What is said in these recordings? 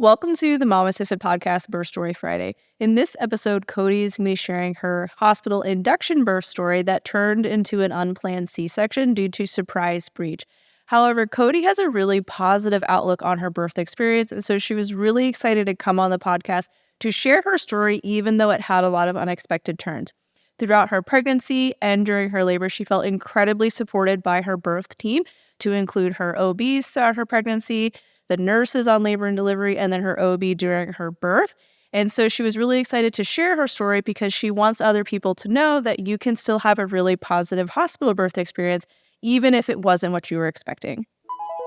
Welcome to the MamasteFit Podcast Birth Story Friday. In this episode, Kodi is going to be sharing her hospital induction birth story that turned into an unplanned C-section due to surprise breech. However, Kodi has a really positive outlook on her birth experience, and so she was really excited to come on the podcast to share her story, even though it had a lot of unexpected turns. Throughout her pregnancy and during her labor, she felt incredibly supported by her birth team, to include her OBs throughout her pregnancy, the nurses on labor and delivery, and then her OB during her birth. And so she was really excited to share her story because she wants other people to know that you can still have a really positive hospital birth experience, even if it wasn't what you were expecting.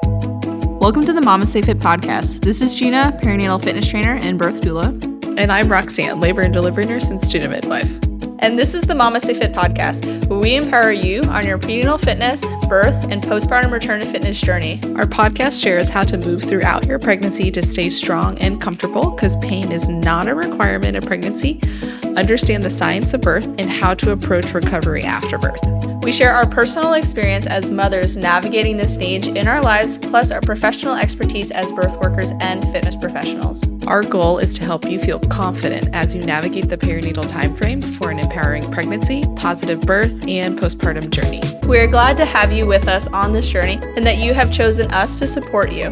Welcome to the MamasteFit Podcast. This is Gina, perinatal fitness trainer and birth doula. And I'm Roxanne, labor and delivery nurse and student midwife. And this is the MamasteFit Podcast, where we empower you on your prenatal fitness, birth, and postpartum return to fitness journey. Our podcast shares how to move throughout your pregnancy to stay strong and comfortable, because pain is not a requirement of pregnancy. Understand the science of birth and how to approach recovery after birth. We share our personal experience as mothers navigating this stage in our lives, plus our professional expertise as birth workers and fitness professionals. Our goal is to help you feel confident as you navigate the perinatal timeframe for an empowering pregnancy, positive birth, and postpartum journey. We are glad to have you with us on this journey and that you have chosen us to support you.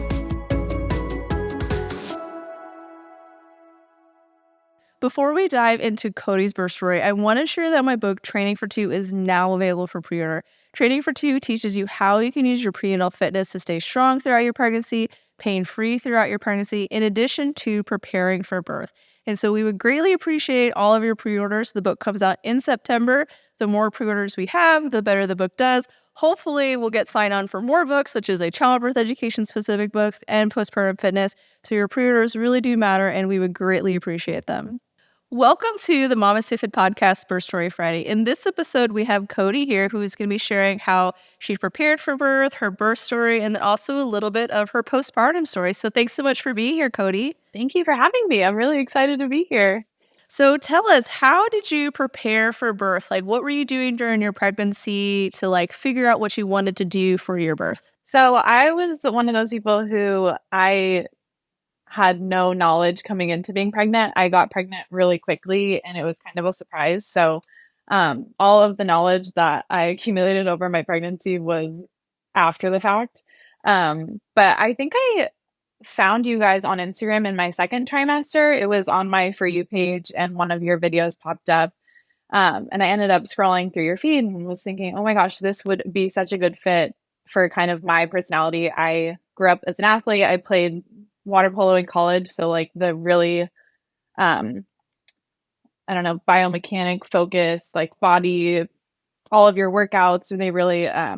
Before we dive into Kodi's birth story, I want to share that my book, Training for Two, is now available for pre-order. Training for Two teaches you how you can use your prenatal fitness to stay strong throughout your pregnancy, pain-free throughout your pregnancy, in addition to preparing for birth. And so we would greatly appreciate all of your pre-orders. The book comes out in September. The more pre-orders we have, the better the book does. Hopefully, we'll get signed on for more books, such as a childbirth education-specific books and postpartum fitness. So your pre-orders really do matter, and we would greatly appreciate them. Welcome to the MamasteFit Podcast Birth Story Friday. In this episode, we have Kodi here, who is going to be sharing how she's prepared for birth, her birth story, and then also a little bit of her postpartum story. So thanks so much for being here, Kodi. Thank you for having me. I'm really excited to be here. So tell us, how did you prepare for birth? Like, what were you doing during your pregnancy to figure out what you wanted to do for your birth? So I was one of those people who I had no knowledge coming into being pregnant. I got pregnant really quickly and it was kind of a surprise. So all of the knowledge that I accumulated over my pregnancy was after the fact. But I think I found you guys on Instagram in my second trimester. It was on my For You page and one of your videos popped up. And I ended up scrolling through your feed and was thinking, oh my gosh, this would be such a good fit for kind of my personality. I grew up as an athlete. I played water polo in college. So the really, biomechanic focus, body, all of your workouts, they really, I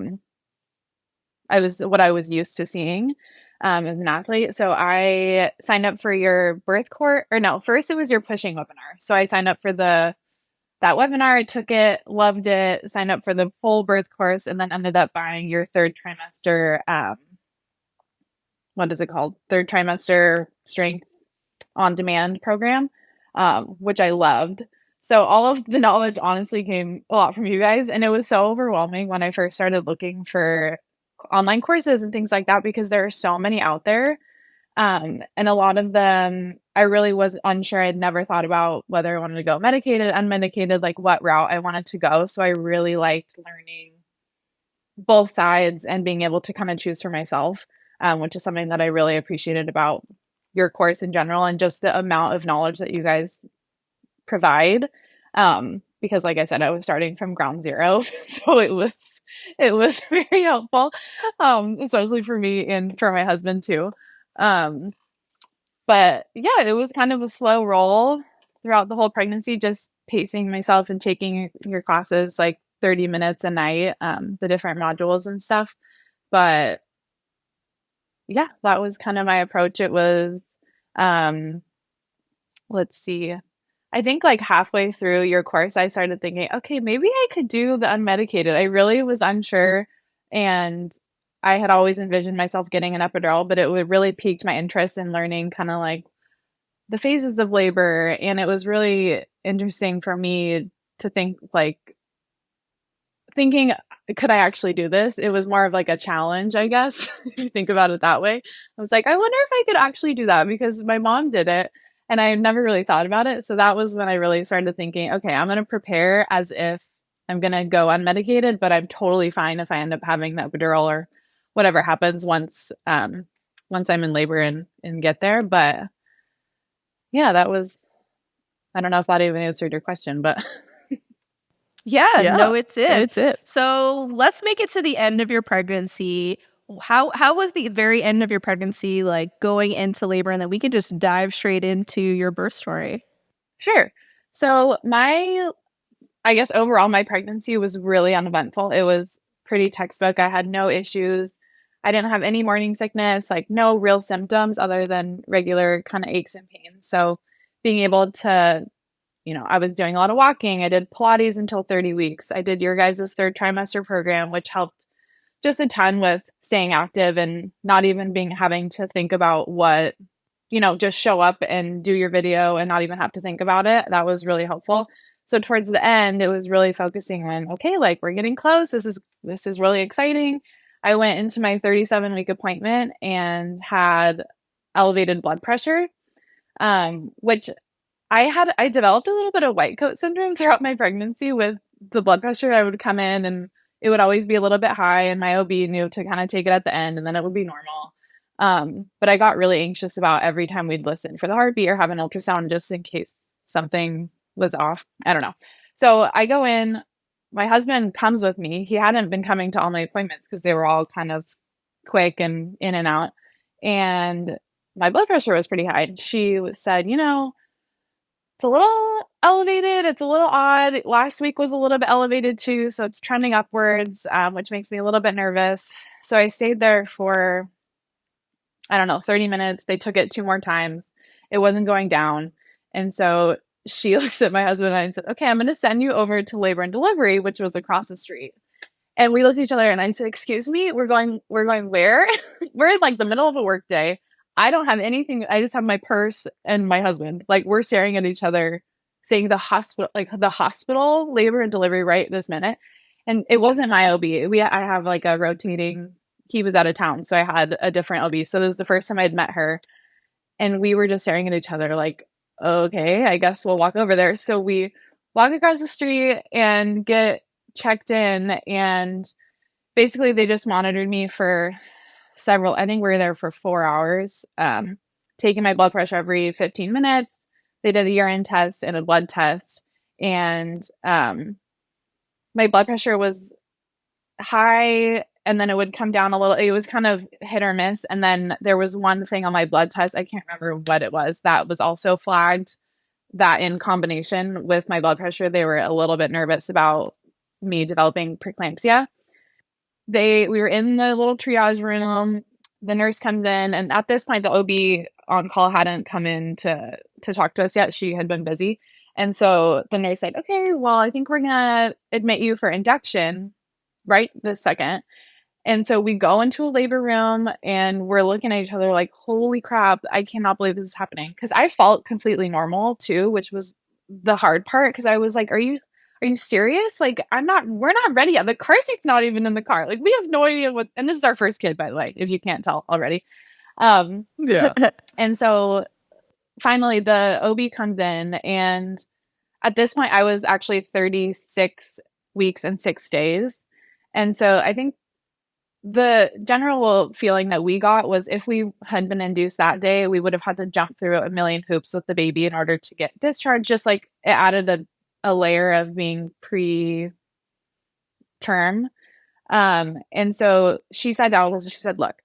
was used to seeing as an athlete. So I signed up for your birth course, first it was your pushing webinar. So I signed up for that webinar. I took it, loved it, signed up for the full birth course, and then ended up buying your third trimester, what is it called? Third trimester strength on demand program, which I loved. So all of the knowledge honestly came a lot from you guys. And it was so overwhelming when I first started looking for online courses and things like that, because there are so many out there. And a lot of them, I really was unsure. I'd never thought about whether I wanted to go medicated, unmedicated, what route I wanted to go. So I really liked learning both sides and being able to kind of choose for myself. Which is something that I really appreciated about your course in general, and just the amount of knowledge that you guys provide. Because like I said, I was starting from ground zero. So it was very helpful, especially for me and for my husband too. But yeah, it was kind of a slow roll throughout the whole pregnancy, just pacing myself and taking your classes 30 minutes a night, the different modules and stuff. But yeah, that was kind of my approach. It was, let's see, I think halfway through your course, I started thinking, okay, maybe I could do the unmedicated. I really was unsure, and I had always envisioned myself getting an epidural, but it would really piqued my interest in learning kind of the phases of labor. And it was really interesting for me to think thinking, could I actually do this? It was more of like a challenge, I guess, if you think about it that way. I was like, I wonder if I could actually do that because my mom did it and I never really thought about it. So that was when I really started thinking, okay, I'm going to prepare as if I'm going to go unmedicated, but I'm totally fine if I end up having the epidural or whatever happens once I'm in labor and get there. But yeah, that was, I don't know if that even answered your question, but Yeah, no, it's it. It's it. So let's make it to the end of your pregnancy. How was the very end of your pregnancy, like going into labor, and then we could just dive straight into your birth story? Sure. So I guess overall my pregnancy was really uneventful. It was pretty textbook. I had no issues. I didn't have any morning sickness, like no real symptoms other than regular kind of aches and pains. So being able to, I was doing a lot of walking. I did Pilates until 30 weeks. I did your guys' third trimester program, which helped just a ton with staying active and not even having to think about what, just show up and do your video and not even have to think about it. That was really helpful. So towards the end, it was really focusing on, okay, like we're getting close. This is really exciting. I went into my 37-week appointment and had elevated blood pressure, which I developed a little bit of white coat syndrome throughout my pregnancy with the blood pressure. I would come in and it would always be a little bit high, and my OB knew to kind of take it at the end and then it would be normal. But I got really anxious about every time we'd listen for the heartbeat or have an ultrasound just in case something was off. I don't know. So I go in, my husband comes with me. He hadn't been coming to all my appointments because they were all kind of quick and in and out. And my blood pressure was pretty high. She said, it's a little elevated. It's a little odd. Last week was a little bit elevated too. So it's trending upwards, which makes me a little bit nervous. So I stayed there for, 30 minutes. They took it 2 more times. It wasn't going down. And so she looks at my husband and I said, okay, I'm going to send you over to labor and delivery, which was across the street. And we looked at each other and I said, excuse me, we're going where? We're in like the middle of a work day. I don't have anything. I just have my purse and my husband. Like we're staring at each other saying the hospital labor and delivery right this minute. And it wasn't my OB. I have like a rotating, he was out of town. So I had a different OB. So this was the first time I'd met her. And we were just staring at each other like, okay, I guess we'll walk over there. So we walk across the street and get checked in. And basically they just monitored me for I think we were there for 4 hours, taking my blood pressure every 15 minutes. They did a urine test and a blood test. And my blood pressure was high and then it would come down a little. It was kind of hit or miss. And then there was one thing on my blood test, I can't remember what it was, that was also flagged, that in combination with my blood pressure, they were a little bit nervous about me developing preeclampsia. We were in the little triage room. The nurse comes in, and at this point, the OB on call hadn't come in to talk to us yet. She had been busy. And so the nurse said, okay, well, I think we're going to admit you for induction right this second. And so we go into a labor room and we're looking at each other like, holy crap, I cannot believe this is happening. Because I felt completely normal too, which was the hard part. Because I was like, are you serious? Like, we're not ready yet. The car seat's not even in the car. Like, we have no idea and this is our first kid, by the way, if you can't tell already. Yeah. And so finally the OB comes in, and at this point I was actually 36 weeks and 6 days. And so I think the general feeling that we got was if we had been induced that day, we would have had to jump through a million hoops with the baby in order to get discharged. Just like it added a layer of being preterm. And so she sat down. She said, look,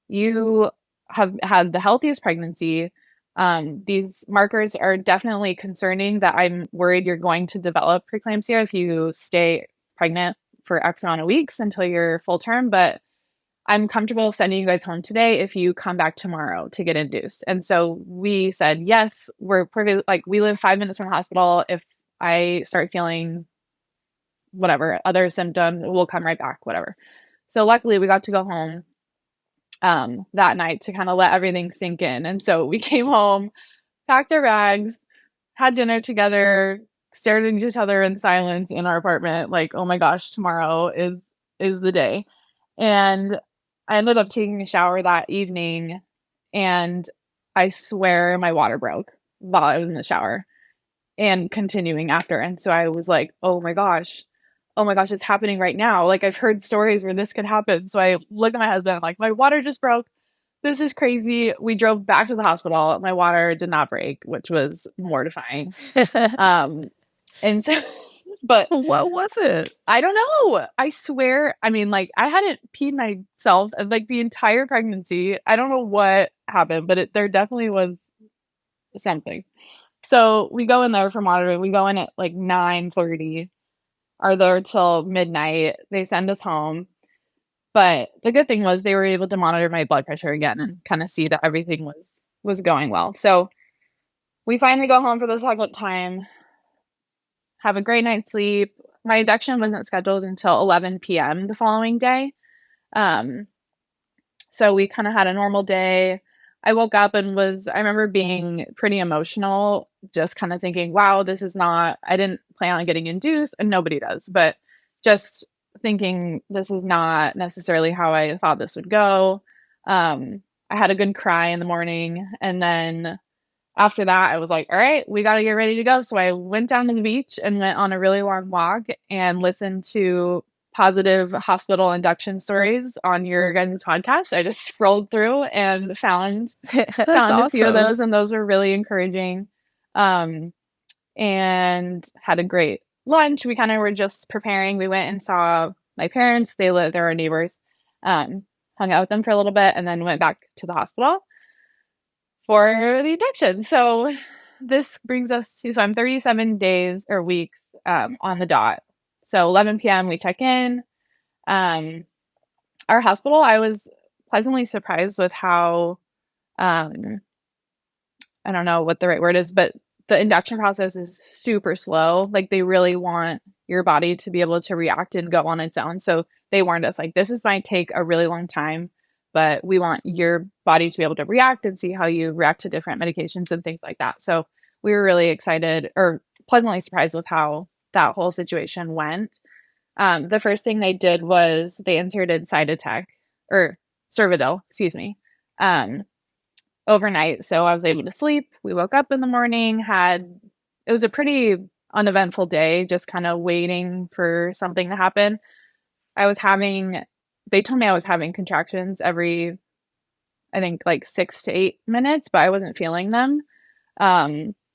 you have had the healthiest pregnancy. These markers are definitely concerning that I'm worried you're going to develop preeclampsia if you stay pregnant for X amount of weeks until you're full term. But I'm comfortable sending you guys home today if you come back tomorrow to get induced. And so we said, yes, we're perfect. Like, we live 5 minutes from the hospital. If I start feeling whatever other symptoms, we'll come right back, whatever. So luckily we got to go home that night to kind of let everything sink in. And so we came home, packed our bags, had dinner together, stared at each other in silence in our apartment, like, oh my gosh, tomorrow is the day. And I ended up taking a shower that evening, and I swear my water broke while I was in the shower and continuing after. And so I was like, oh my gosh, it's happening right now. Like, I've heard stories where this could happen. So I looked at my husband, I'm like, my water just broke. This is crazy. We drove back to the hospital. My water did not break, which was mortifying. And so, but What was it? I don't know. I swear. I mean, like, I hadn't peed myself like the entire pregnancy. I don't know what happened, but there definitely was something. So we go in there for monitoring. We go in at like 9:30, are there till midnight. They send us home. But the good thing was they were able to monitor my blood pressure again and kind of see that everything was going well. So we finally go home for the second time, have a great night's sleep. My induction wasn't scheduled until 11 p.m. the following day. So we kind of had a normal day. I woke up and I remember being pretty emotional, just kind of thinking, wow, I didn't plan on getting induced, and nobody does, but just thinking this is not necessarily how I thought this would go. I had a good cry in the morning, and then after that, I was like, all right, we got to get ready to go. So I went down to the beach and went on a really long walk and listened to positive hospital induction stories on your guys' podcast. I just scrolled through and found a few of those, and those were really encouraging. And had a great lunch. We kind of were just preparing. We went and saw my parents. They're our neighbors. Hung out with them for a little bit, and then went back to the hospital for the induction. So this brings us to, so I'm 37 days or weeks on the dot. So 11 p.m. we check in. Our hospital, I was pleasantly surprised with how, I don't know what the right word is, but the induction process is super slow. Like, they really want your body to be able to react and go on its own. So they warned us, like, this might take a really long time, but we want your body to be able to react and see how you react to different medications and things like that. So we were really excited, or pleasantly surprised with how that whole situation went. The first thing they did was they inserted Cytotec, or Cervidil, overnight. So I was able to sleep. We woke up in the morning, it was a pretty uneventful day, just kind of waiting for something to happen. They told me I was having contractions every, I think, like 6 to 8 minutes, but I wasn't feeling them,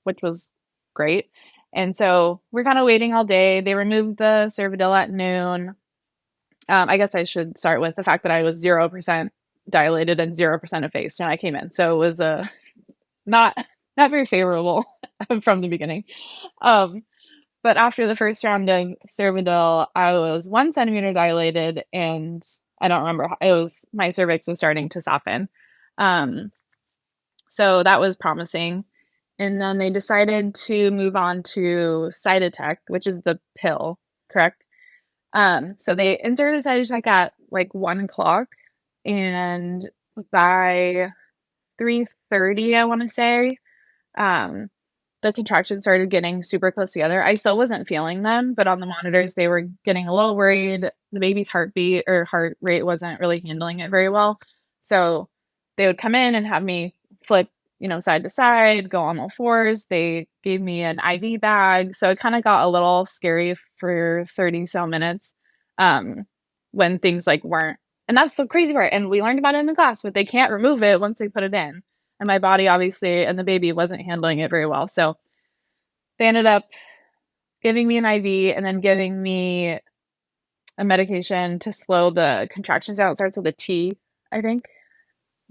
which was great. And so we're kind of waiting all day. They removed the Cervidil at noon. I guess I should start with the fact that I was 0% dilated and 0% effaced when I came in. So it was not very favorable from the beginning. But after the first round of Cervidil, I was 1 centimeter dilated, and I don't remember. My cervix was starting to soften. So that was promising. And then they decided to move on to Cytotec, which is the pill, correct? So they inserted Cytotec at like 1 o'clock, and by 3:30, I want to say, the contractions started getting super close together. I still wasn't feeling them, but on the monitors, they were getting a little worried. The baby's heartbeat or heart rate wasn't really handling it very well. So they would come in and have me flip, side to side, go on all fours. They gave me an IV bag. So it kind of got a little scary for 30 so minutes when things like weren't. And that's the crazy part. And we learned about it in the class, but they can't remove it once they put it in. And my body, obviously, and the baby wasn't handling it very well. So they ended up giving me an IV and then giving me a medication to slow the contractions down. It starts with a T, I think.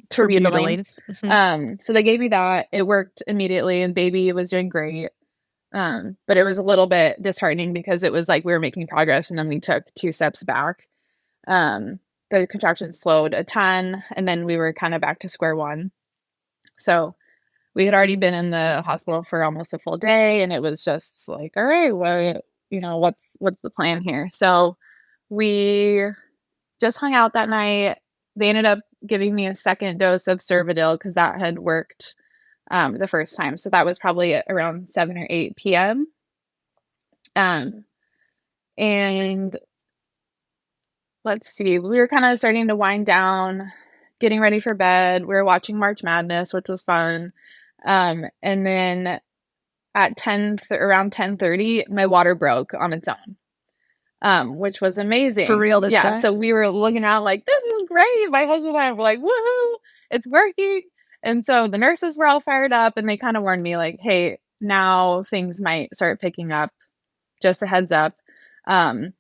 Terbutaline. Mm-hmm. So they gave me that. It worked immediately, and baby was doing great. But it was a little bit disheartening because it was like we were making progress, and then we took 2 steps back. The contractions slowed a ton, and then we were kind of back to square one. So we had already been in the hospital for almost a full day, and it was just like, all right, what's the plan here? So we just hung out that night. They ended up giving me a second dose of Cervidil because that had worked the first time. So that was probably around 7 or 8 p.m. And let's see, we were kind of starting to wind down, getting ready for bed. We were watching March Madness, which was fun. And then at around 10:30, my water broke on its own, which was amazing. For real this Yeah, time? so we were looking out like, this is great. My husband and I were like, woohoo, it's working. And so the nurses were all fired up, and they kind of warned me like, hey, now things might start picking up. Just a heads up. And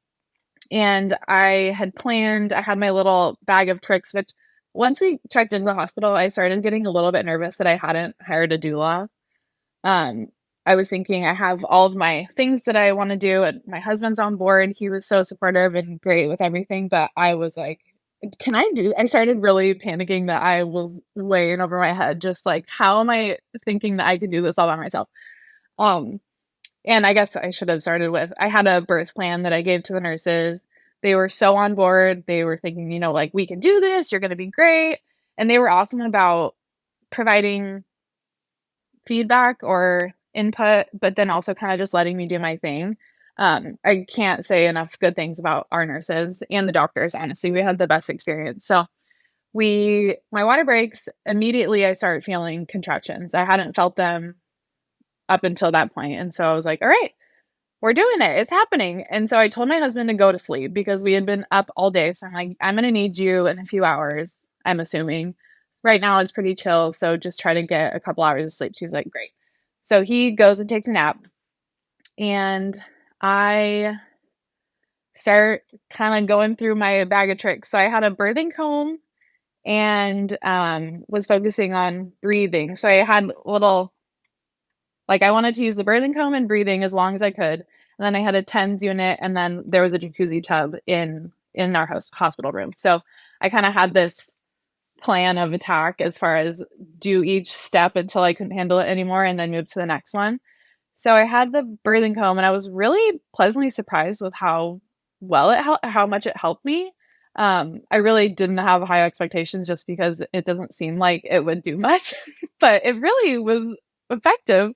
I had I had my little bag of tricks, which once we checked into the hospital, I started getting a little bit nervous that I hadn't hired a doula. I was thinking I have all of my things that I want to do, and my husband's on board. He was so supportive and great with everything, but I was like, I started really panicking that I was way in over my head, just like, how am I thinking that I could do this all by myself? And I guess I should have started with, I had a birth plan that I gave to the nurses. They were so on board. They were thinking, like, we can do this. You're going to be great. And they were awesome about providing feedback or input, but then also kind of just letting me do my thing. I can't say enough good things about our nurses and the doctors. Honestly, we had the best experience. So my water breaks. Immediately I started feeling contractions. I hadn't felt them up until that point. And so I was like, all right, we're doing it. It's happening. And so I told my husband to go to sleep because we had been up all day. So I'm like, I'm going to need you in a few hours, I'm assuming. Right now it's pretty chill. So just try to get a couple hours of sleep. She's like, great. So he goes and takes a nap. And I start kind of going through my bag of tricks. So I had a birthing comb and was focusing on breathing. So I had I wanted to use the birthing comb and breathing as long as I could. And then I had a TENS unit, and then there was a jacuzzi tub in our hospital room. So I kind of had this plan of attack as far as do each step until I couldn't handle it anymore and then move to the next one. So I had the birthing comb, and I was really pleasantly surprised with how much it helped me. I really didn't have high expectations just because it doesn't seem like it would do much, but it really was effective.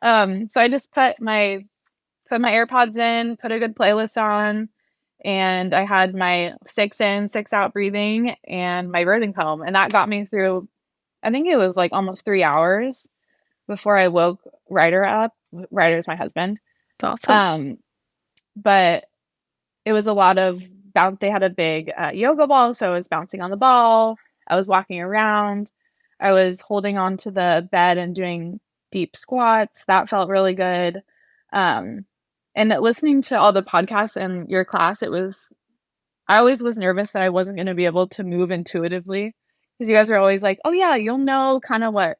So I just put my AirPods in, put a good playlist on, and I had my 6 in, 6 out breathing and my birthing comb. And that got me through, I think it was like almost 3 hours before I woke Ryder up. Ryder's my husband. That's awesome. But it was a lot of they had a big yoga ball. So I was bouncing on the ball. I was walking around. I was holding on to the bed and doing deep squats. That felt really good. And listening to all the podcasts in your class, I always was nervous that I wasn't going to be able to move intuitively, because you guys are always like, oh yeah, you'll know kind of what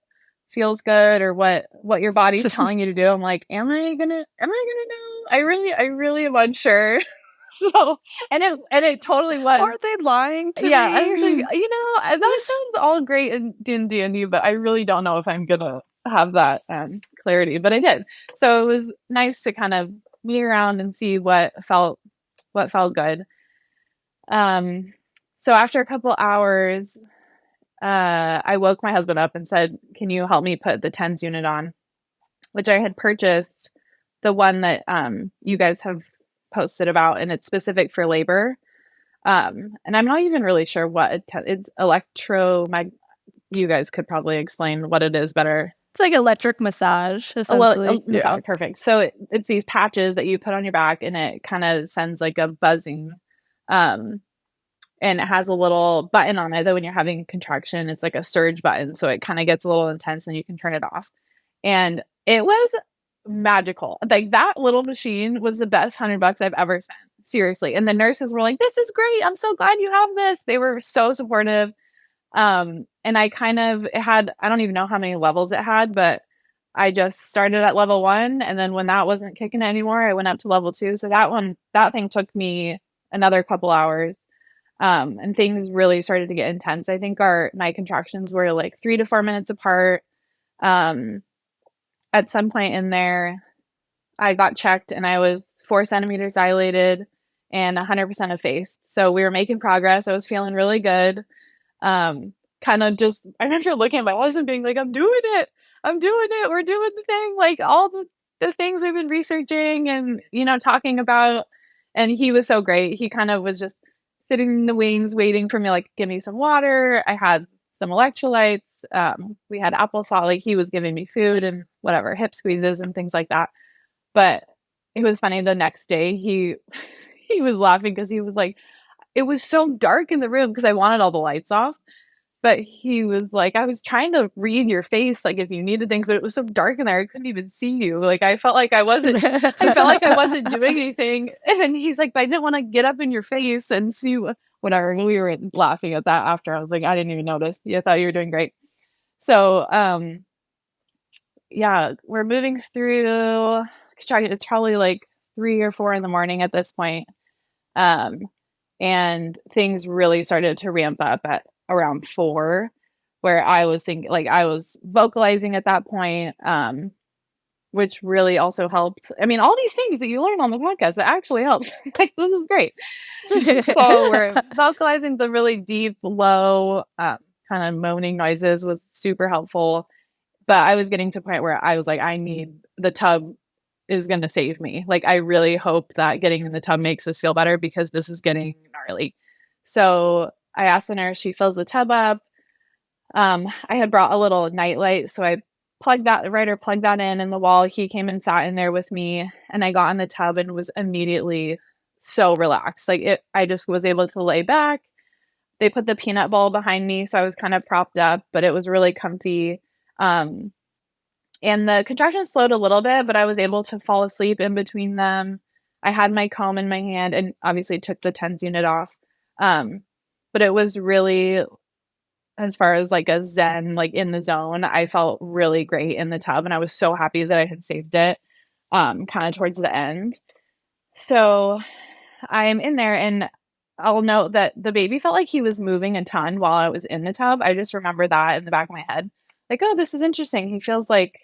feels good or what your body's telling you to do. I'm like, am I gonna know? I really am unsure. So, and it totally was. Are they lying to yeah, me? I was like, that sounds all great in D&D, but I really don't know if I'm gonna have that clarity. But I did. So it was nice to kind of be around and see what felt good. So after a couple hours, I woke my husband up and said, can you help me put the TENS unit on? Which I had purchased, the one that you guys have posted about, and it's specific for labor. And I'm not even really sure what it's you guys could probably explain what it is better. It's like electric massage, essentially. Massage, perfect. So it's these patches that you put on your back, and it kind of sends like a buzzing. And it has a little button on it that when you're having a contraction, it's like a surge button. So it kind of gets a little intense and you can turn it off. And it was magical. Like, that little machine was the best $100 I've ever spent. Seriously. And the nurses were like, this is great. I'm so glad you have this. They were so supportive. And I don't even know how many levels it had, but I just started at level 1. And then when that wasn't kicking anymore, I went up to level 2. So that thing took me another couple hours. And things really started to get intense. I think my contractions were like 3 to 4 minutes apart. At some point in there, I got checked and I was 4 centimeters dilated and 100% effaced. So we were making progress. I was feeling really good. Kind of just, I remember looking at my husband being like, I'm doing it. We're doing the thing. Like, all the the things we've been researching and, talking about. And he was so great. He kind of was just sitting in the wings waiting for me, like, give me some water. I had some electrolytes. We had applesauce. Like, he was giving me food and whatever, hip squeezes and things like that. But it was funny. The next day, he was laughing because he was like, it was so dark in the room because I wanted all the lights off. But he was like, I was trying to read your face, like, if you needed things, but it was so dark in there, I couldn't even see you. Like, I felt like I wasn't doing anything. And he's like, but I didn't want to get up in your face and see whatever. And we were laughing at that after. I was like, I didn't even notice. I thought you were doing great. So, yeah, we're moving through. It's probably like 3 or 4 in the morning at this point. And things really started to ramp up at around 4, where I was thinking, like, I was vocalizing at that point, which really also helped. I mean, all these things that you learn on the podcast, it actually helps. Like, this is great. So we're vocalizing the really deep, low, kind of moaning noises was super helpful. But I was getting to a point where I was like, I need the tub is going to save me. Like, I really hope that getting in the tub makes us feel better because this is getting gnarly. So I asked the nurse, she fills the tub up. I had brought a little nightlight, so I plugged that in the wall. He came and sat in there with me, and I got in the tub and was immediately so relaxed. Like, I just was able to lay back. They put the peanut bowl behind me, so I was kind of propped up, but it was really comfy. And the contractions slowed a little bit, but I was able to fall asleep in between them. I had my comb in my hand and obviously took the TENS unit off. But it was really, as far as like a zen, like in the zone, I felt really great in the tub. And I was so happy that I had saved it kind of towards the end. So I'm in there, and I'll note that the baby felt like he was moving a ton while I was in the tub. I just remember that in the back of my head. Like, oh, this is interesting. He feels like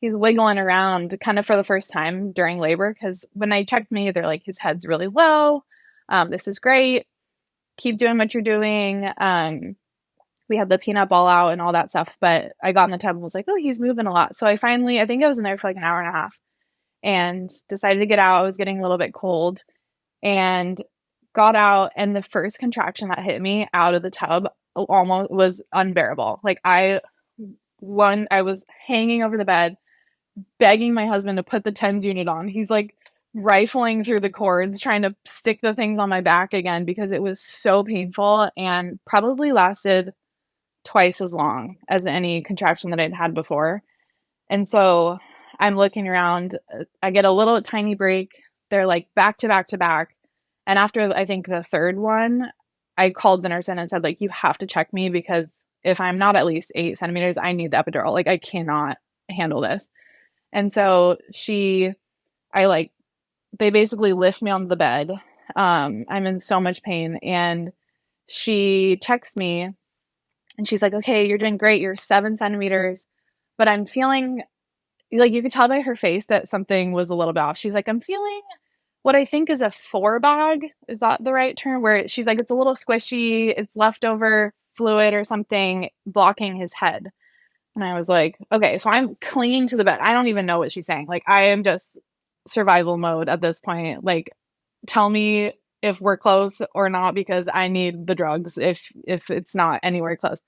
he's wiggling around kind of for the first time during labor, because when they checked me, they're like, his head's really low. This is great. Keep doing what you're doing. We had the peanut ball out and all that stuff, but I got in the tub and was like, oh, he's moving a lot. So I think I was in there for like an hour and a half and decided to get out. I was getting a little bit cold and got out. And the first contraction that hit me out of the tub almost was unbearable. Like, I was hanging over the bed, begging my husband to put the TENS unit on. He's like rifling through the cords, trying to stick the things on my back again because it was so painful and probably lasted twice as long as any contraction that I'd had before. And so I'm looking around. I get a little tiny break. They're like back to back to back. And after, I think, the third one, I called the nurse in and said, like, you have to check me because if I'm not at least 8 centimeters, I need the epidural. Like, I cannot handle this. And so they basically lift me onto the bed. I'm in so much pain. And she texts me and she's like, okay, you're doing great. You're 7 centimeters. But I'm feeling, like, you could tell by her face that something was a little bit off. She's like, I'm feeling what I think is a forebag. Is that the right term? Where she's like, it's a little squishy. It's leftover fluid or something blocking his head. And I was like, okay, so I'm clinging to the bed. I don't even know what she's saying. Like, I am just survival mode at this point. Like, tell me if we're close or not, because I need the drugs if it's not anywhere close.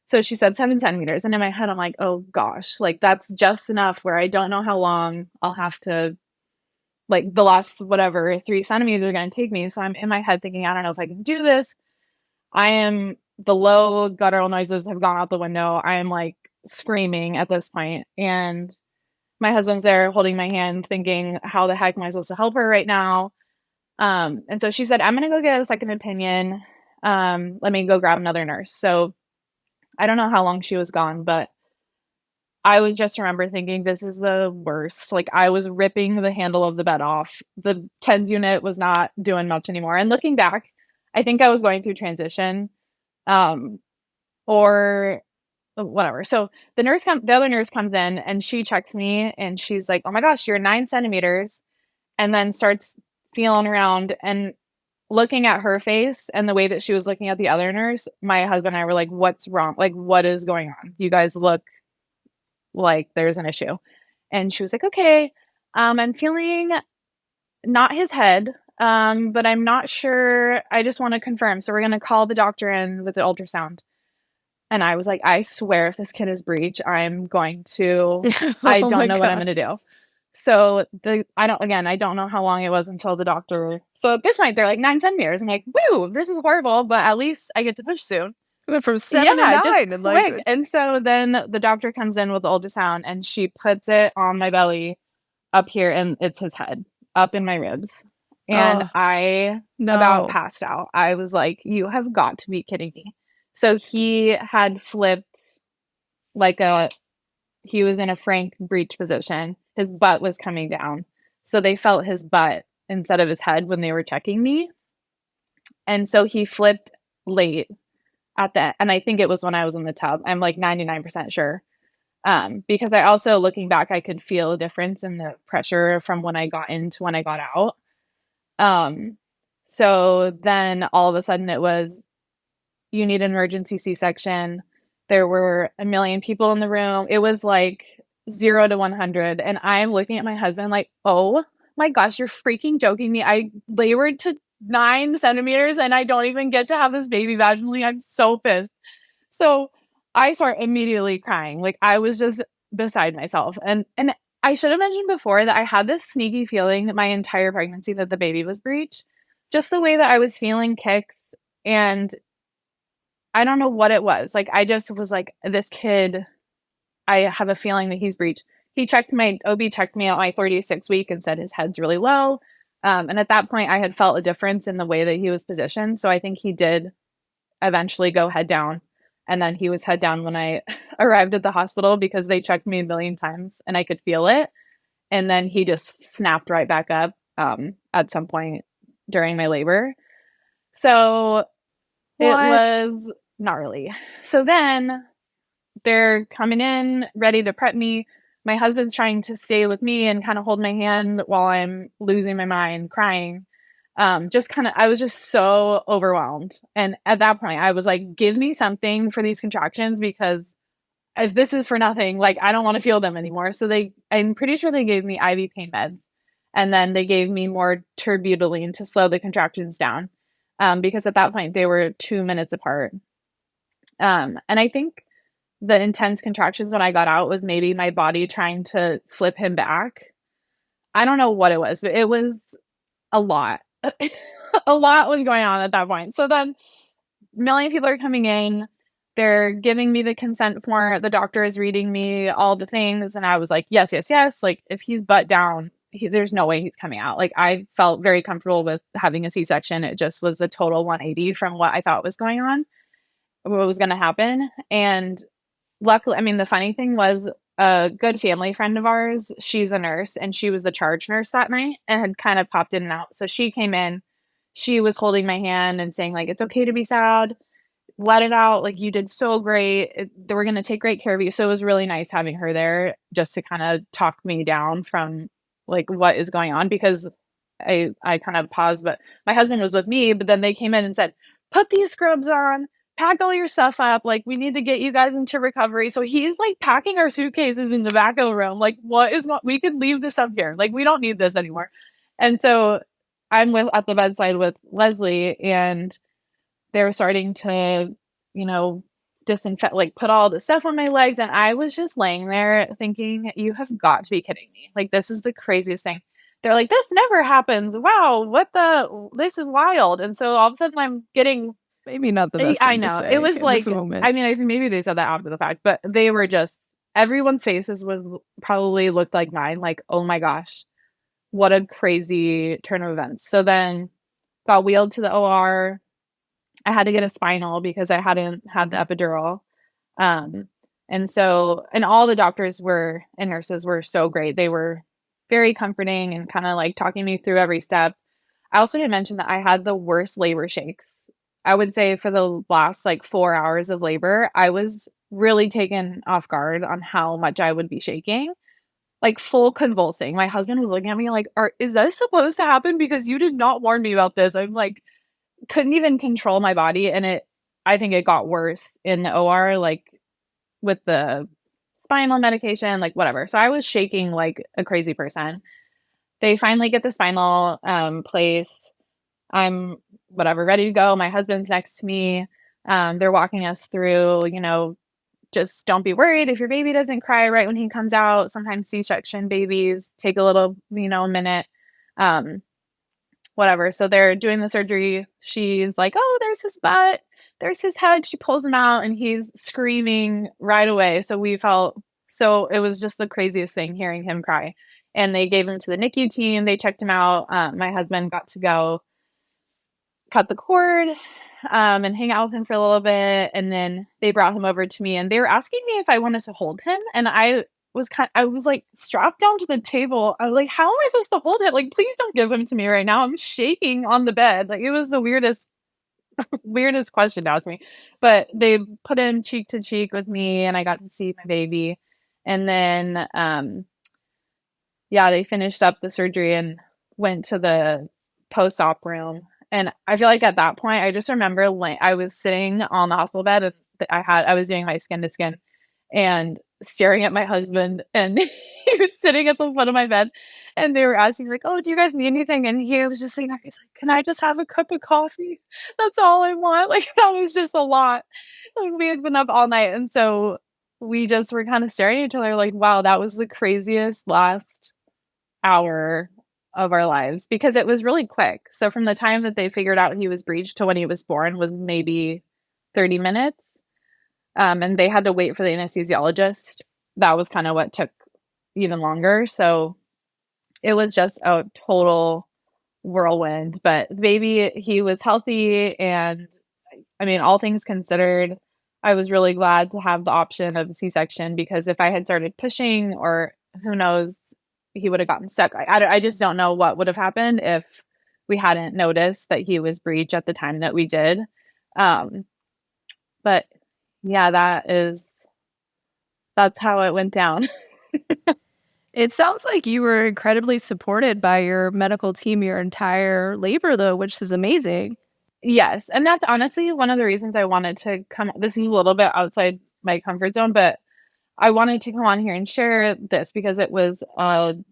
So she said 7 centimeters. And in my head, I'm like, oh gosh, like, that's just enough where I don't know how long I'll have to, like, the last, 3 centimeters are going to take me. So I'm in my head thinking, I don't know if I can do this. The low guttural noises have gone out the window. I am like screaming at this point. And my husband's there holding my hand thinking, how the heck am I supposed to help her right now? And so she said, I'm going to go get a second opinion. Let me go grab another nurse. So I don't know how long she was gone, but I would just remember thinking, this is the worst. Like, I was ripping the handle of the bed off. The TENS unit was not doing much anymore. And looking back, I think I was going through transition, or whatever. So the other nurse comes in and she checks me and she's like, oh my gosh, you're 9 centimeters. And then starts feeling around, and looking at her face and the way that she was looking at the other nurse, my husband and I were like, what's wrong? Like, what is going on? You guys look like there's an issue. And she was like, okay, I'm feeling not his head, but I'm not sure. I just want to confirm. So we're going to call the doctor in with the ultrasound. And I was like, I swear if this kid is Breech, I'm going to, I Oh don't my know what I'm God. going to do. So I don't know how long it was until the doctor. So at this point, they're like 9 centimeters. I'm like, woo, this is horrible, but at least I get to push soon. It went from 7 to 9 just and quick. And so then the doctor comes in with the ultrasound and she puts it on my belly up here, and it's his head up in my ribs. And I about passed out. I was like, you have got to be kidding me. So he had flipped he was in a Frank Breech position. His butt was coming down. So they felt his butt instead of his head when they were checking me. And so he flipped late at that. And I think it was when I was in the tub. I'm like 99% sure. Because I also, looking back, I could feel a difference in the pressure from when I got in to when I got out. So then all of a sudden it was, you need an emergency C-section. There were a million people in the room. It was like 0 to 100. And I'm looking at my husband like, oh my gosh, you're freaking joking me. I labored to 9 centimeters and I don't even get to have this baby vaginally. I'm so pissed. So I start immediately crying. Like I was just beside myself. And I should have mentioned before that I had this sneaky feeling that my entire pregnancy that the baby was Breech. Just the way that I was feeling kicks, and I don't know what it was. Like I just was like, this kid, I have a feeling that he's Breech. OB checked me at my 36th week and said his head's really low. And at that point I had felt a difference in the way that he was positioned. So I think he did eventually go head down. And then he was head down when I arrived at the hospital because they checked me a million times and I could feel it. And then he just snapped right back up at some point during my labor. So it was gnarly. So then they're coming in ready to prep me. My husband's trying to stay with me and kind of hold my hand while I'm losing my mind, crying. I was just so overwhelmed. And at that point I was like, give me something for these contractions, because if this is for nothing, like I don't want to feel them anymore. So I'm pretty sure they gave me IV pain meds. And then they gave me more Terbutaline to slow the contractions down. Because at that point they were 2 minutes apart. And I think the intense contractions when I got out was maybe my body trying to flip him back. I don't know what it was, but it was a lot. A lot was going on at that point. So then a million people are coming in. They're giving me the consent form. The doctor is reading me all the things. And I was like, yes, yes, yes. Like if he's butt down, there's no way he's coming out. Like I felt very comfortable with having a C-section. It just was a total 180 from what I thought was going on, what was going to happen. And luckily, I mean, the funny thing was a good family friend of ours, she's a nurse and she was the charge nurse that night and had kind of popped in and out. So she came in, she was holding my hand and saying like, it's okay to be sad. Let it out. Like you did so great. We're going to take great care of you. So it was really nice having her there just to kind of talk me down from like what is going on, because I kind of paused, but my husband was with me, but then they came in and said, put these scrubs on, pack all your stuff up. Like we need to get you guys into recovery. So he's like packing our suitcases in the back of the room. Like we could leave this up here. Like we don't need this anymore. And so I'm at the bedside with Leslie, and they were starting to, disinfect, like put all the stuff on my legs. And I was just laying there thinking, you have got to be kidding me. Like, this is the craziest thing. They're like, this never happens. Wow. This is wild. And so all of a sudden I'm getting, maybe not the best thing I know. to say It was in like, this moment. I mean, I think maybe they said that after the fact, but they were just, everyone's faces probably looked like mine. Like, oh my gosh, what a crazy turn of events. So then got wheeled to the OR. I had to get a spinal because I hadn't had the epidural. And all the doctors and nurses were so great. They were very comforting and kind of like talking me through every step. I also didn't mention that I had the worst labor shakes. I would say for the last like 4 hours of labor, I was really taken off guard on how much I would be shaking, like full convulsing. My husband was looking at me like, is this supposed to happen? Because you did not warn me about this. I'm like, couldn't even control my body. And I think it got worse in the OR, like with the spinal medication, like whatever. So I was shaking like a crazy person. they finally get the spinal place. I'm ready to go. My husband's next to me. They're walking us through, just don't be worried if your baby doesn't cry right when he comes out. Sometimes C-section babies take a little, minute. Whatever. So they're doing the surgery. She's like, oh, there's his butt. There's his head. She pulls him out and he's screaming right away. So it was just the craziest thing hearing him cry. And they gave him to the NICU team. They checked him out. My husband got to go cut the cord and hang out with him for a little bit. And then they brought him over to me and they were asking me if I wanted to hold him. And I was like strapped down to the table. I was like, how am I supposed to hold it? Like, please don't give him to me right now. I'm shaking on the bed. Like, it was the weirdest question to ask me. But they put him cheek to cheek with me and I got to see my baby. And then, they finished up the surgery and went to the post-op room. And I feel like at that point, I just remember I was sitting on the hospital bed and I was doing my skin to skin and staring at my husband, and he was sitting at the foot of my bed, and they were asking like, "Oh, do you guys need anything?" And he was just saying, he's like, "Can I just have a cup of coffee? That's all I want." Like, that was just a lot. Like, we had been up all night, and so we just were kind of staring at each other like, wow, that was the craziest last hour of our lives, because it was really quick. So from the time that they figured out he was breached to when he was born was maybe 30 minutes. And they had to wait for the anesthesiologist. That was kind of what took even longer. So it was just a total whirlwind. But the baby, he was healthy. And I mean, all things considered, I was really glad to have the option of a C-section, because if I had started pushing, or who knows, he would have gotten stuck. I just don't know what would have happened if we hadn't noticed that he was breech at the time that we did. But yeah, that's how it went down. It sounds like you were incredibly supported by your medical team your entire labor, though, which is amazing. Yes. And that's honestly one of the reasons I wanted to come. This is a little bit outside my comfort zone, but I wanted to come on here and share this because it was an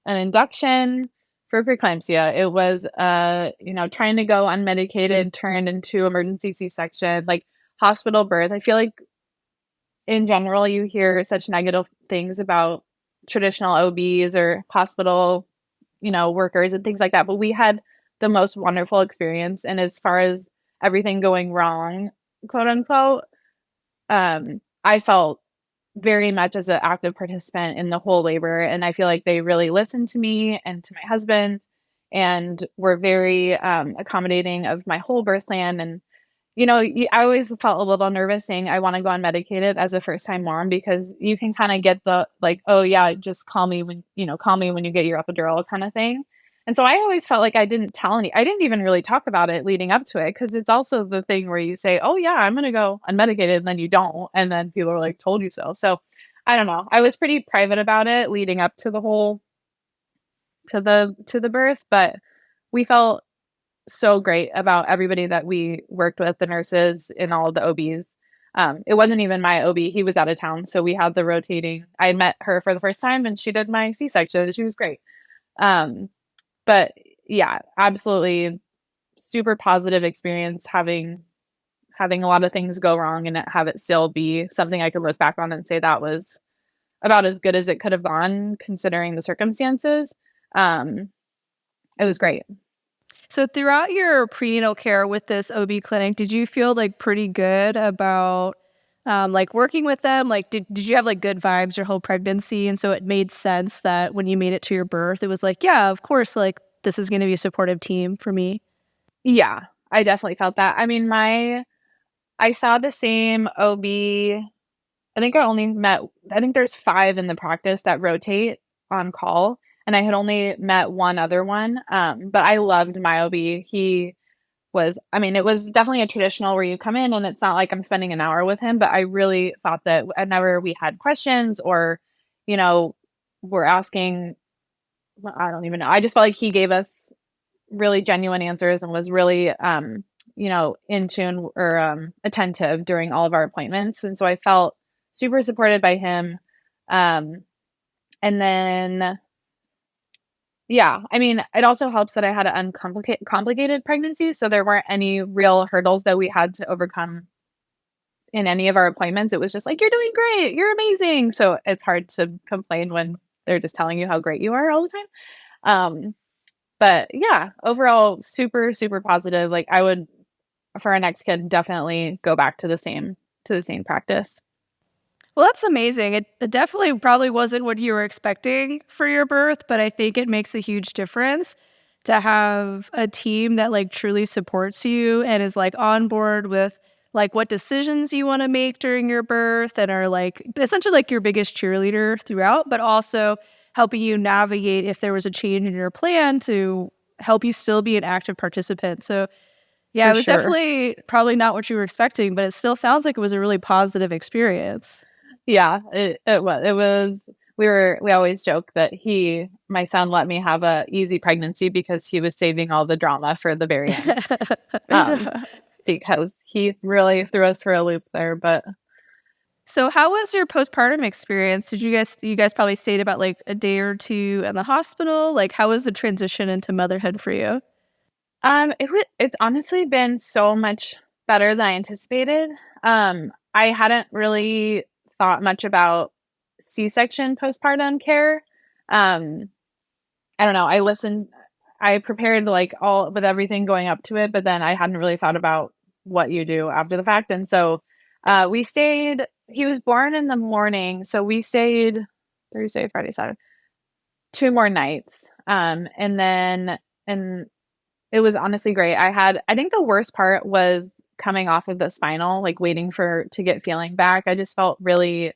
induction for preeclampsia. It was, trying to go unmedicated, turned into emergency C-section, like hospital birth. I feel like in general, you hear such negative things about traditional OBs or hospital, workers and things like that. But we had the most wonderful experience. And as far as everything going wrong, quote unquote, I felt very much as an active participant in the whole labor. And I feel like they really listened to me and to my husband and were very accommodating of my whole birth plan. And, I always felt a little nervous saying I want to go unmedicated as a first time mom, because you can kind of get the like, oh yeah, just call me when you get your epidural kind of thing. And so I always felt like I didn't even really talk about it leading up to it, because it's also the thing where you say, oh yeah, I'm going to go unmedicated, and then you don't. And then people are like, told you so. So I don't know. I was pretty private about it leading up to the whole, to the birth, but we felt so great about everybody that we worked with, the nurses and all of the OBs. It wasn't even my OB. He was out of town. So we had the rotating. I met her for the first time and she did my C-section. She was great. But yeah, absolutely super positive experience having a lot of things go wrong and have it still be something I could look back on and say that was about as good as it could have gone considering the circumstances. It was great. So throughout your prenatal care with this OB clinic, did you feel like pretty good about working with them? Like, did you have like good vibes your whole pregnancy? And so it made sense that when you made it to your birth, it was like, yeah, of course, like this is going to be a supportive team for me. Yeah, I definitely felt that. I mean, I saw the same OB. I think there's 5 in the practice that rotate on call. And I had only met one other one. But I loved my OB. It was definitely a traditional where you come in and it's not like I'm spending an hour with him, but I really thought that whenever we had questions or, we're asking, I don't even know. I just felt like he gave us really genuine answers and was really, in tune or attentive during all of our appointments. And so I felt super supported by him. And then Yeah. I mean, it also helps that I had an complicated pregnancy. So there weren't any real hurdles that we had to overcome in any of our appointments. It was just like, you're doing great. You're amazing. So it's hard to complain when they're just telling you how great you are all the time. But yeah, overall, super, super positive. Like I would, for our next kid, definitely go back to the same practice. Well, that's amazing. It definitely probably wasn't what you were expecting for your birth, but I think it makes a huge difference to have a team that like truly supports you and is like on board with like what decisions you want to make during your birth and are like essentially like your biggest cheerleader throughout, but also helping you navigate if there was a change in your plan to help you still be an active participant. So yeah, it was definitely probably not what you were expecting, but it still sounds like it was a really positive experience. Yeah, it was. We always joke that my son let me have a easy pregnancy because he was saving all the drama for the very end. Because he really threw us for a loop there. But so how was your postpartum experience? Did you guys probably stayed about like a day or two in the hospital? Like how was the transition into motherhood for you? It's honestly been so much better than I anticipated. I hadn't really thought much about C-section postpartum care. I don't know. I prepared like all with everything going up to it, but then I hadn't really thought about what you do after the fact. And so he was born in the morning. So we stayed Thursday, Friday, Saturday, 2 more nights. And it was honestly great. I think the worst part was coming off of the spinal, like waiting to get feeling back. I just felt really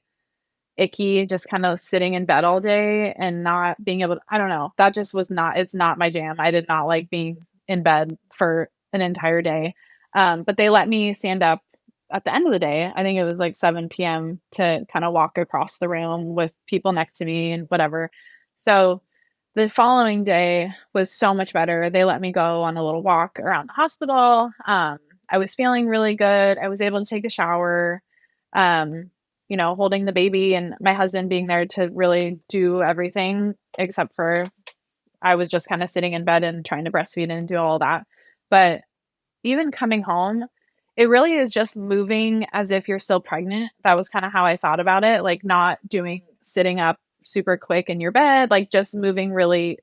icky, just kind of sitting in bed all day and not being able to, I don't know. That just it's not my jam. I did not like being in bed for an entire day. But they let me stand up at the end of the day. I think it was like 7 p.m. to kind of walk across the room with people next to me and whatever. So the following day was so much better. They let me go on a little walk around the hospital. I was feeling really good. I was able to take a shower, holding the baby and my husband being there to really do everything except for I was just kind of sitting in bed and trying to breastfeed and do all that. But even coming home, it really is just moving as if you're still pregnant. That was kind of how I thought about it, like not sitting up super quick in your bed, like just moving really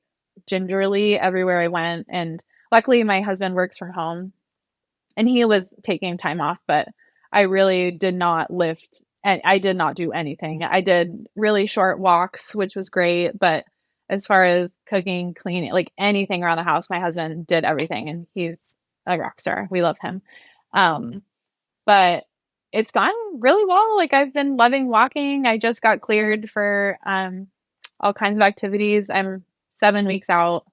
gingerly everywhere I went. And luckily my husband works from home and he was taking time off, but I really did not lift and I did not do anything. I did really short walks, which was great. But as far as cooking, cleaning, like anything around the house, my husband did everything and he's a rock star. We love him. But it's gone really well. Like I've been loving walking. I just got cleared for all kinds of activities. I'm 7 weeks out.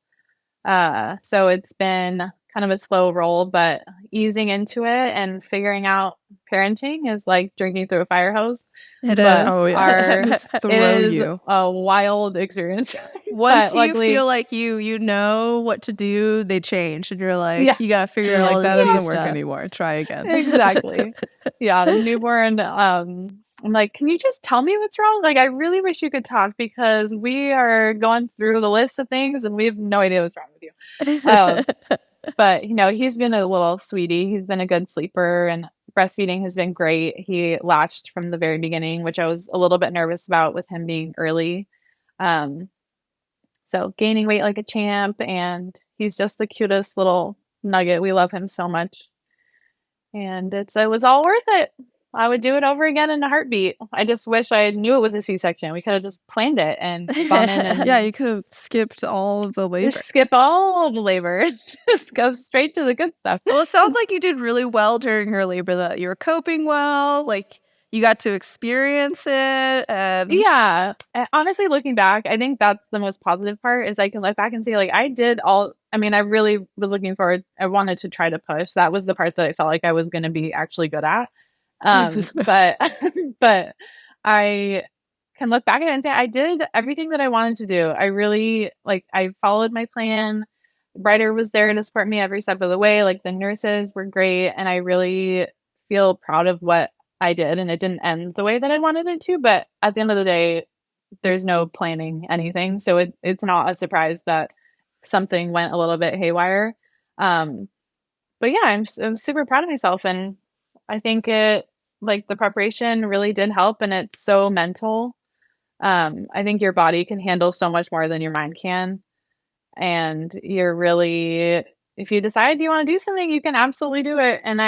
So it's been kind of a slow roll, but easing into it and figuring out parenting is like drinking through a fire hose. It But is. Oh, yeah. it is a wild experience. Once you feel like you know what to do, they change, and you're like, you gotta figure out all that this doesn't stuff. work anymore. Try again. Exactly. Yeah, the newborn. I'm like, can you just tell me what's wrong? Like, I really wish you could talk because we are going through the list of things and we have no idea what's wrong with you. But he's been a little sweetie. He's been a good sleeper and breastfeeding has been great. He latched from the very beginning, which I was a little bit nervous about with him being early. So gaining weight like a champ, and he's just the cutest little nugget. We love him so much. And it was all worth it. I would do it over again in a heartbeat. I just wish I knew it was a C-section. We could have just planned it and gone in and Yeah, you could have skipped all of the labor. just skip all of the labor. Just go straight to the good stuff. Well, it sounds like you did really well during your labor, that you were coping well, like you got to experience it. Yeah. And honestly, looking back, I think that's the most positive part is I can look back and say, like, I really was looking forward. I wanted to try to push. That was the part that I felt like I was going to be actually good at. But I can look back at it and say I did everything that I wanted to do. I really I followed my plan. Brighter was there to support me every step of the way. Like the nurses were great. And I really feel proud of what I did. And it didn't end the way that I wanted it to. But at the end of the day, there's no planning anything. So it's not a surprise that something went a little bit haywire. But yeah, I'm super proud of myself, and I think the preparation really did help, and it's so mental. I think your body can handle so much more than your mind can, and you're really, if you decide you want to do something, you can absolutely do it. And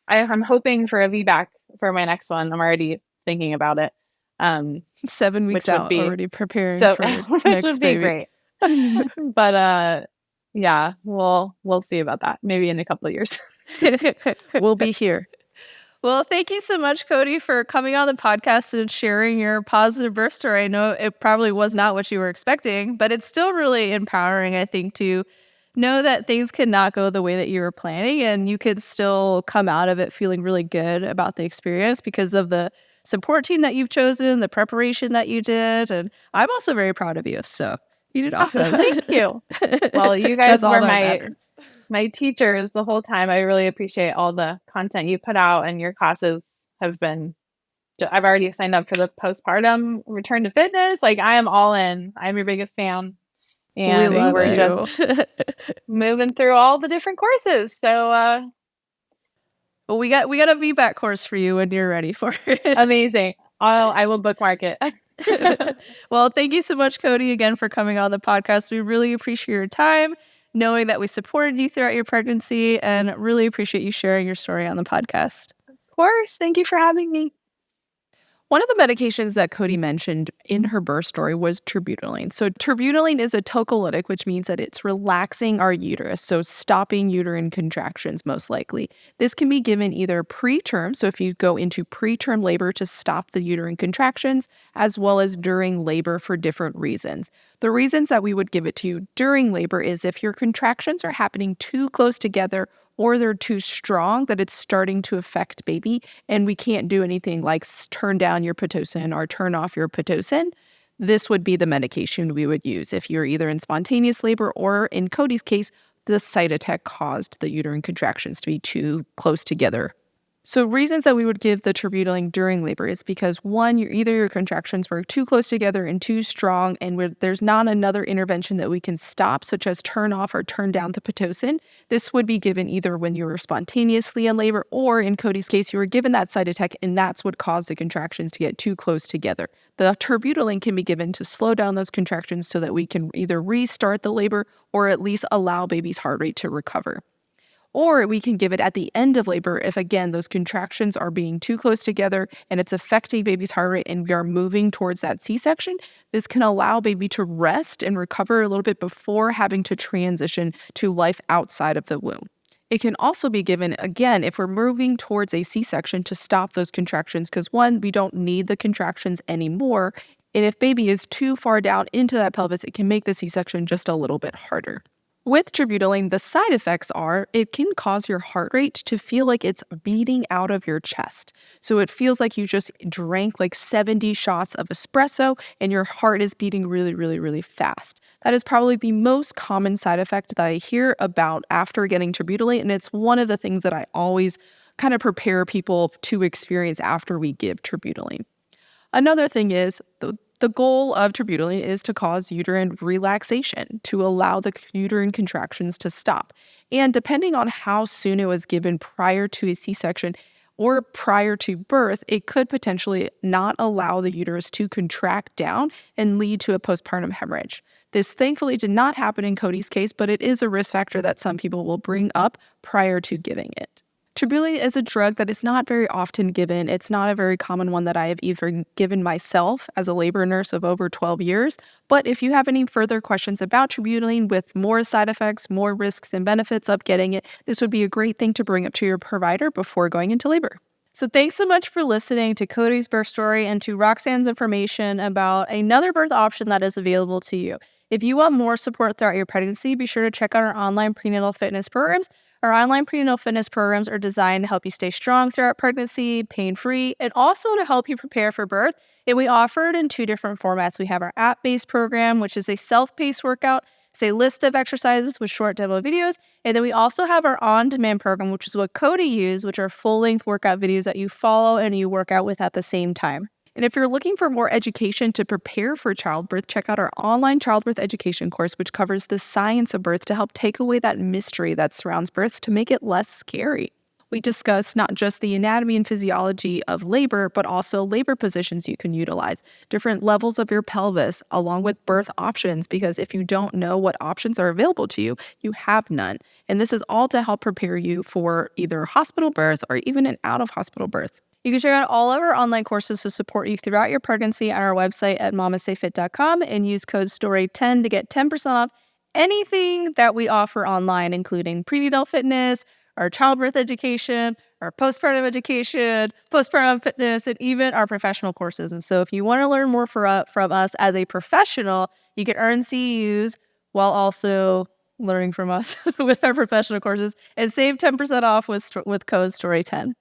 I'm hoping for a VBAC for my next one. I'm already thinking about it. 7 weeks out, already preparing for which next would be baby. Great. But yeah, we'll see about that. Maybe in a couple of years. We'll be here. Well, thank you so much, Kodi, for coming on the podcast and sharing your positive birth story. I know it probably was not what you were expecting, but it's still really empowering, I think, to know that things cannot go the way that you were planning, and you could still come out of it feeling really good about the experience because of the support team that you've chosen, the preparation that you did. And I'm also very proud of you. So you did awesome. Thank you. Well, you guys were my teachers the whole time. I really appreciate all the content you put out, and your classes have been, I've already signed up for the postpartum return to fitness. Like, I am all in. I'm your biggest fan. And we're just moving through all the different courses. So well, we got a VBAC course for you when you're ready for it. Amazing. I will bookmark it. Well, thank you so much, Kodi, again for coming on the podcast. We really appreciate your time, knowing that we supported you throughout your pregnancy, and really appreciate you sharing your story on the podcast. Of course. Thank you for having me. One of the medications that Kodi mentioned in her birth story was terbutaline. So terbutaline is a tocolytic, which means that it's relaxing our uterus, so stopping uterine contractions most likely. This can be given either preterm, so if you go into preterm labor to stop the uterine contractions, as well as during labor for different reasons. The reasons that we would give it to you during labor is if your contractions are happening too close together or they're too strong that it's starting to affect baby, and we can't do anything like turn down your Pitocin or turn off your Pitocin, this would be the medication we would use if you're either in spontaneous labor or, in Kodi's case, the site attack caused the uterine contractions to be too close together. So reasons that we would give the terbutaline during labor is because, one, either your contractions were too close together and too strong, and there's not another intervention that we can stop, such as turn off or turn down the Pitocin. This would be given either when you were spontaneously in labor, or in Kodi's case, you were given that side attack, and that's what caused the contractions to get too close together. The terbutaline can be given to slow down those contractions so that we can either restart the labor or at least allow baby's heart rate to recover. Or we can give it at the end of labor if, again, those contractions are being too close together and it's affecting baby's heart rate and we are moving towards that C-section. This can allow baby to rest and recover a little bit before having to transition to life outside of the womb. It can also be given, again, if we're moving towards a C-section to stop those contractions because, one, we don't need the contractions anymore. And if baby is too far down into that pelvis, it can make the C-section just a little bit harder. With terbutaline, the side effects are it can cause your heart rate to feel like it's beating out of your chest. So it feels like you just drank like 70 shots of espresso and your heart is beating really, really, really fast. That is probably the most common side effect that I hear about after getting terbutaline, and it's one of the things that I always kind of prepare people to experience after we give terbutaline. Another thing is the goal of terbutaline is to cause uterine relaxation, to allow the uterine contractions to stop. And depending on how soon it was given prior to a C-section or prior to birth, it could potentially not allow the uterus to contract down and lead to a postpartum hemorrhage. This thankfully did not happen in Kodi's case, but it is a risk factor that some people will bring up prior to giving it. Terbutaline is a drug that is not very often given. It's not a very common one that I have even given myself as a labor nurse of over 12 years. But if you have any further questions about terbutaline with more side effects, more risks and benefits of getting it, this would be a great thing to bring up to your provider before going into labor. So thanks so much for listening to Kodi's birth story and to Roxanne's information about another birth option that is available to you. If you want more support throughout your pregnancy, be sure to check out our online prenatal fitness programs. Our online prenatal fitness programs are designed to help you stay strong throughout pregnancy, pain-free, and also to help you prepare for birth. And we offer it in two different formats. We have our app-based program, which is a self-paced workout. It's a list of exercises with short demo videos. And then we also have our on-demand program, which is what Kodi used, which are full-length workout videos that you follow and you work out with at the same time. And if you're looking for more education to prepare for childbirth, check out our online childbirth education course, which covers the science of birth to help take away that mystery that surrounds births to make it less scary. We discuss not just the anatomy and physiology of labor, but also labor positions you can utilize, different levels of your pelvis, along with birth options, because if you don't know what options are available to you, you have none. And this is all to help prepare you for either hospital birth or even an out-of-hospital birth. You can check out all of our online courses to support you throughout your pregnancy on our website at MamasteFit.com and use code STORY10 to get 10% off anything that we offer online, including prenatal fitness, our childbirth education, our postpartum education, postpartum fitness, and even our professional courses. And so if you want to learn more from us as a professional, you can earn CEUs while also learning from us with our professional courses and save 10% off with code STORY10.